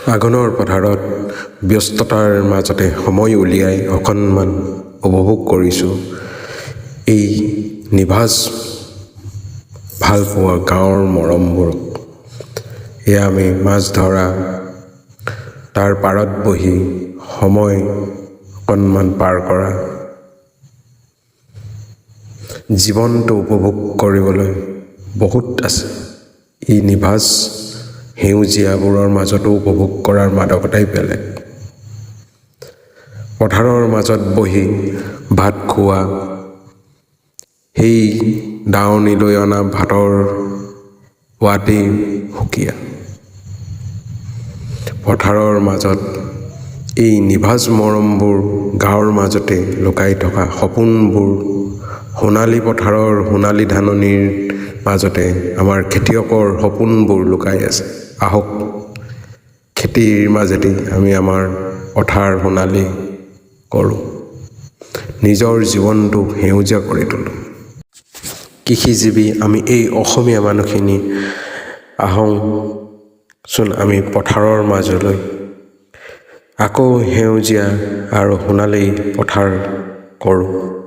আঘোণৰ পথাৰত ব্যস্ততাৰ মাজতে সময় উলিয়াই অকণমান উপভোগ কৰিছোঁ এই নিভাঁজ ভালপোৱা গাঁৱৰ মৰমবোৰক। এয়া আমি মাছ ধৰা, তাৰ পাৰত বহি সময় অকণমান পাৰ কৰা, জীৱনটো উপভোগ কৰিবলৈ বহুত আছে। এই নিভাঁজ সেউজীয়াবোৰৰ মাজতো উপভোগ কৰাৰ মাদকতাই বেলেগ। পথাৰৰ মাজত বহি ভাত খোৱা, সেই দাৱনীলৈ অনা ভাতৰ সোৱাদেই সুকীয়া। পথাৰৰ মাজত এই নিভাঁজ মৰমবোৰ, গাঁৱৰ মাজতে লুকাই থকা সপোনবোৰ, সোণালী পথাৰৰ সোণালী ধাননিৰ মাজতে আমাৰ খেতিয়কৰ সপোনবোৰ লুকাই আছে। আহক খেতিৰ মাজেদি আমি আমাৰ পথাৰ সোণালী কৰোঁ, নিজৰ জীৱনটো সেউজীয়া কৰি তোলোঁ। কৃষিজীৱি আমি এই অসমীয়া মানুহখিনি আহোঁচোন আমি পথাৰৰ মাজলৈ, আকৌ সেউজীয়া আৰু সোণালী পথাৰ কৰোঁ।